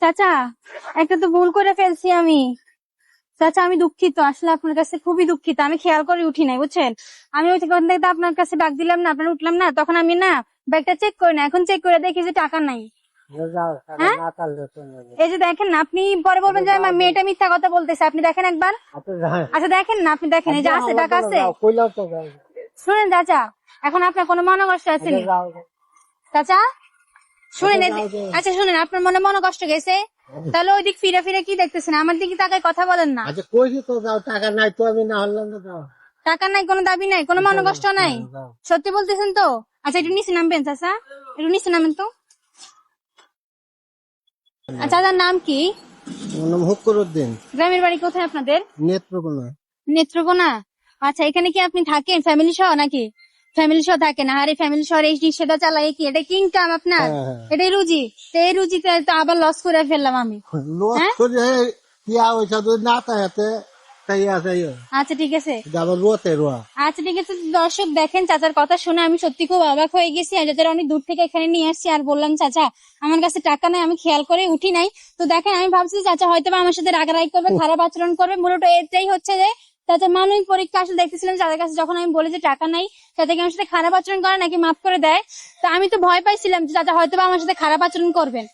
চাচা, একটা তো ভুল করে ফেলছি আমি। চাচা আমি দুঃখিত, আসলে আপনার কাছে খুবই দুঃখিত, আমি খেয়াল করে উঠি নাই বুঝছেন। আমি ওই থেকে আপনার কাছে ডাক দিলাম না, আপনার উঠলাম না, তখন আমি না ব্যাগটা চেক করি না, এখন চেক করে দেখি যে টাকা নাই। হ্যাঁ, এই যে দেখেন না, আপনি পরে বলবেন যে আমার মেয়েটা মিথ্যা কথা বলতেছে, আপনি দেখেন একবার। আচ্ছা দেখেন না, আপনি দেখেন, এই যে আছে, টাকা আছে। শুনেন চাচা, এখন আপনার কোনো মনে কষ্ট আছে নি? চাচা শুনেন, আচ্ছা শুনেন, আপনার মনে মনে কষ্ট গেছে, তাহলে ওই দিক ফিরে ফিরে কি দেখতেছেন, আমার দিকে তাকায় কথা বলেন না। আচ্ছা কইছি তো যাও, টাকা নাই তো আমি না হলাম না যাও। টাকা নাই, কোনো দাবি নাই, কোনো মনে কষ্ট নাই, সত্যি বলতেছেন তো? আচ্ছা একটু নিচে নামবেন চাচা, একটু নিচে নামেন তো। আচ্ছা দাদার নাম কি? আমার নাম হুক্কুরউদ্দিন। গ্রামের বাড়ি কোথায় আপনাদের? নেত্রকোনা। নেত্রকোনা। আচ্ছা এখানে কি আপনি থাকেন ফ্যামিলি সহ নাকি? ফ্যামিলি সহ থাকেন, আর এই ফ্যামিলি সহ এই রিক্সাটা চালাই কি এটা কি ইনকাম আপনার? এটাই রুজি? তো এই রুজিতে তো আবার লস করে ফেললাম আমি। লস হ্যাঁ? করে ইয়া হইছে তো না তাইতে তাই আছে আচ্ছা ঠিক আছে, আবার রোতে রোয়া। আচ্ছা ঠিক আছে। দর্শক দেখেন, চাচার কথা শুনে আমি সত্যি খুব অবাক হয়ে গেছি, আর চাচার অনেক দূর থেকে এখানে নিয়ে আসছি, আর বললাম চাচা আমার কাছে টাকা নাই, আমি খেয়াল করে উঠি নাই। তো দেখেন আমি ভাবছি চাচা হয়তো বা আমার সাথে রাগারাগি করবে, খারাপ আচরণ করবে, মূলত এটাই হচ্ছে যে চাচার মানবিক পরীক্ষা আসলে দেখতেছিলাম চাচার কাছে, যখন আমি বলি যে টাকা নাই, চাচা কি আমার সাথে খারাপ আচরণ করে নাকি মাফ করে দেয়। তো আমি তো ভয় পাইছিলাম যে চাচা হয়তো বা আমার সাথে খারাপ আচরণ করবেন।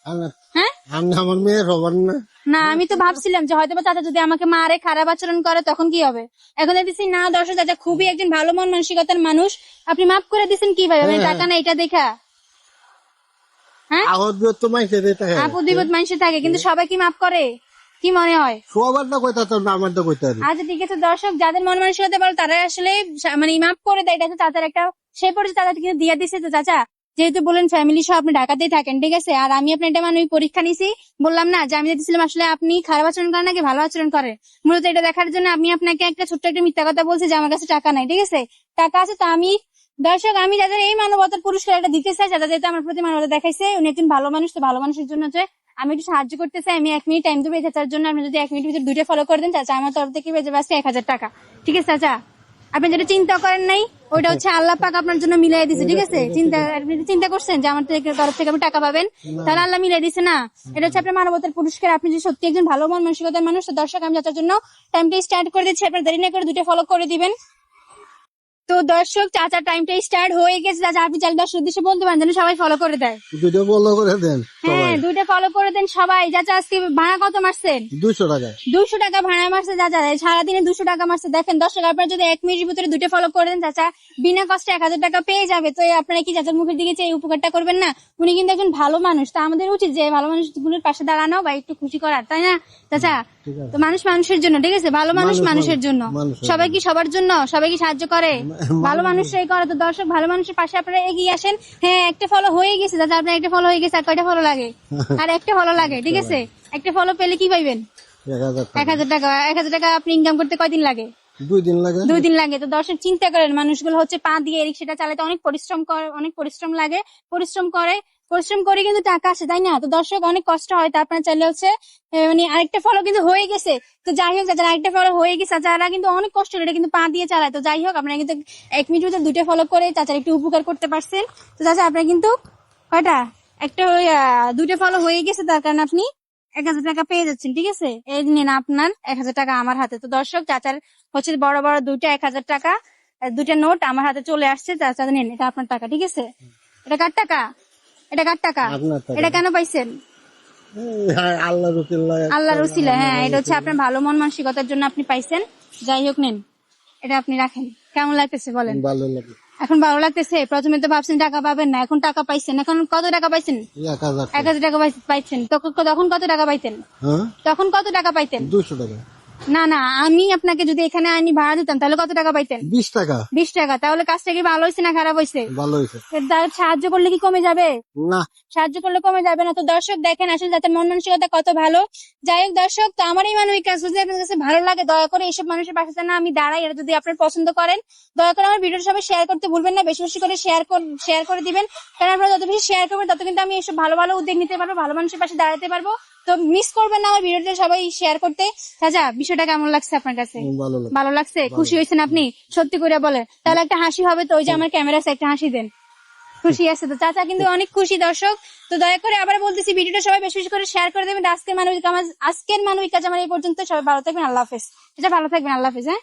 হ্যাঁ, আমি আমার মেয়ের হবার না। না আমি তো ভাবছিলাম যে হয়তো বা চাচা যদি আমাকে মারে, খারাপ আচরণ করে, তখন কি হবে। এখন দেখতেছি না দর্শক, চাচা খুবই একজন ভালো মন মানসিকতার মানুষ, আপনি মাফ করে দিচ্ছেন কিভাবে, মানে টাকা না এটা দেখা? হ্যাঁ, আগত তো মাইছে দিতে হয়, আপদ বিপদ মানুষের থাকে, কিন্তু সবাই কি মাফ করে? কি মনে হয়? সবার না কইতা তো না আমার তো কইতা। আচ্ছা ঠিক আছে দর্শক, যাদের মন মানসিকতা ভালো তারা আসলে মানে মাফ করে দেয়, এটা হচ্ছে চাচার একটা সে পরিচয় চাচা কিন্তু দিয়ে দিচ্ছে। তো চাচা যেহেতু বলেন ফ্যামিলি সহ আপনি ঢাকাতেই থাকেন, ঠিক আছে, আর আমি আপনার এটা মানে পরীক্ষা নিছি, বললাম না যে আমি দেখছিলাম আসলে আপনি খারাপ আচরণ করেন নাকি ভালো আচরণ করে, মূলত এটা দেখার জন্য আমি আপনাকে একটা ছোট্ট একটা মিথ্যা কথা বলছি যে আমার কাছে টাকা নাই, ঠিক আছে। টাকা আছে তো আমি, দর্শক আমি যাদের এই মানবতার পুরস্কার এটা দিতে চাই, যাদের যেহেতু আমার প্রতি মানবতা দেখাইছে, উনি একজন ভালো মানুষ, তো ভালো মানুষের জন্য হচ্ছে আমি একটু সাহায্য করতে চাই। আমি 1 মিনিট টাইম দেবো চাচার জন্য, আপনি যদি 1 মিনিট ভিতরে 2টা ফলো করে দেন চাচা, আমার তরফ থেকে বেজে বাঁচছে 1000 টাকা, ঠিক আছে চাচা? আপনি যেটা চিন্তা করেন নাই ওইটা হচ্ছে আল্লাহ পাক আপনার জন্য মিলাই দিছে, ঠিক আছে। আপনি চিন্তা করছেন যে আমার তরফ থেকে আপনি টাকা পাবেন, তাহলে আল্লাহ মিলাই দিছে না। এটা হচ্ছে আপনার মানবতার পুরস্কার, আপনি যে সত্যি একজন ভালো মন মানসিকতার মানুষ। তো দর্শক আমি চাচার জন্য টাইমটা স্টার্ট করে দিচ্ছি, আপনার দেরি না করে 2টা ফলো করে দিবেন। তো দর্শক চাচার টাইমটা স্টার্ট হয়ে গেছে, চাচা আপনি চাইলে দর্শক উদ্দেশ্যে বলতে পারেন যেন সবাই ফলো করে দেয়। দুটো বন্ধ করে দেন হ্যাঁ, 2টা ফলো করে দেন সবাই। চাচা আজকে ভাড়া কত মারছেন? 200 টাকা। 200 টাকা ভাড়া মারছে চাচা, সারাদিনে 200 টাকা মারছে। দেখেন দর্শক, আপনারা যদি 1 মিনিটের ভিতরে 2টা ফলো করে দেন চাচা বিনা কষ্টে 1000 টাকা পেয়ে যাবে। তো আপনারা কি চাচার মুখের দিকে চেয়ে উপকারটা করবেন না? উনি কিন্তু একজন ভালো মানুষ, তো আমাদের উচিত যে ভালো মানুষগুলোর পাশে দাঁড়ানো বা একটু খুশি করার, তাই না চাচা? তো মানুষ মানুষের জন্য, ঠিক আছে, ভালো মানুষ মানুষের জন্য। সবাই কি সবার জন্য, সবাই কি সাহায্য করে? ভালো মানুষরাই করে। তো দর্শক ভালো মানুষের পাশে আপনারা এগিয়ে আসেন। হ্যাঁ, একটা ফলো হয়ে গেছে চাচা, আপনার একটা ফলো হয়ে গেছে, আর কয়টা ফলো লাগে? আর একটা ফলো লাগে, ঠিক আছে। একটা ফলো পেলে কি পাইবেন? 1000 টাকা। 1000 টাকা আপনি ইনকাম করতে কয়দিন লাগে? 2 দিন লাগে। 2 দিন লাগে। তো দর্শক চিন্তা করেন, মানুষগুলো হচ্ছে পা দিয়ে রিক্সাটা চালাতে অনেক পরিশ্রম করে, অনেক পরিশ্রম লাগে, পরিশ্রম করে কিন্তু টাকা আসে, তাই না? তো দর্শক অনেক কষ্ট হয়, তো আপনারা চাইলে হচ্ছে মানে আরেকটা ফলো কিন্তু হয়ে গেছে। তো যাই হোক যারা আরেকটা ফলো হয়ে গেছে যারা কিন্তু অনেক কষ্ট করে এটা কিন্তু পা দিয়ে চালায়। তো যাই হোক আপনারা কিন্তু 1 মিনিট ভিতরে 2টা ফলো করে চাচার একটু উপকার করতে পারছেন। তো চাচা আপনারা কিন্তু কয়টা, একটা 2টা ফলো হয়ে গেছে, তার কারণে আপনি 1000 টাকা পেয়ে যাচ্ছেন, ঠিক আছে। এই নিন আপনার 1000 টাকা আমার হাতে। তো দর্শক চাচার হচ্ছে বড় বড় 2টা 1000 টাকা, 2টা নোট আমার হাতে চলে আসছে। চাচা নিন, এটা আপনার টাকা, ঠিক আছে। এটা কার টাকা? এটা কার টাকা? এটা কেন পাইছেন? আল্লাহর উসিলা। আল্লাহর উসিলা, হ্যাঁ, এটা হচ্ছে আপনার ভালো মন মানসিকতার জন্য আপনি পাইছেন। যাই হোক নিন, এটা আপনি রাখেন। কেমন লাগতেছে বলেন? ভালো লাগে। এখন ভালো লাগতেছে? প্রথমে তো ভাবছেন টাকা পাবেন না, এখন টাকা পাইছেন। এখন কত টাকা পাইছেন? 1000 টাকা পাইছেন। তখন কত টাকা পাইতেন? তখন কত টাকা পাইতেন? 200 টাকা। না না, আমি আপনাকে যদি এখানে আনি ভাড়া দিতাম তাহলে কত টাকা পাইতেন? 20 টাকা। 20 টাকা। তাহলে কাজটা কি ভালো হয়েছে না খারাপ হয়েছে? ভালো হয়েছে। সাহায্য করলে কি কমে যাবে? না, সাহায্য করলে কমে যাবে না। তো দর্শক দেখেন আসলে যাতে মন মানসিকতা কত ভালো। যাই হোক দর্শক, তো আমার এই মানবিক কাজ যদি আপনার কাছে ভালো লাগে, দয়া করে এইসব মানুষের পাশে যেন আমি দাঁড়াই, এটা যদি আপনি পছন্দ করেন, দয়া করে আমার ভিডিওটা সবাই শেয়ার করতে ভুলবেন না। বেশি বেশি করে শেয়ার করে দিবেন, কারণ আপনারা যত বেশি শেয়ার করবেন তত কিন্তু আমি এইসব ভালো ভালো উদ্যোগ নিতে পারবো, ভালো মানুষের পাশে দাঁড়াতে পারবো। তো মিস করবেন না আমার ভিডিওটা সবাই শেয়ার করতে। চাচা বিষয়টা কেমন লাগছে আপনার কাছে? ভালো লাগছে? খুশি হয়েছেন আপনি? সত্যি করে বলেন, তাহলে একটা হাসি হবে তো। ওই যে আমার ক্যামেরা আছে, একটা হাসি দেন। খুশি আছে তো চাচা কিন্তু অনেক খুশি দর্শক। তো দয়া করে আবার বলতেছি ভিডিওটা সবাই বেশি বেশি করে শেয়ার করে দেবেন। আজকের মানবিক কাজ আমার এই পর্যন্ত। সবাই ভালো থাকবেন, আল্লাহ হাফেজ। এটা ভালো থাকবেন, আল্লাহ হাফেজ। হ্যাঁ।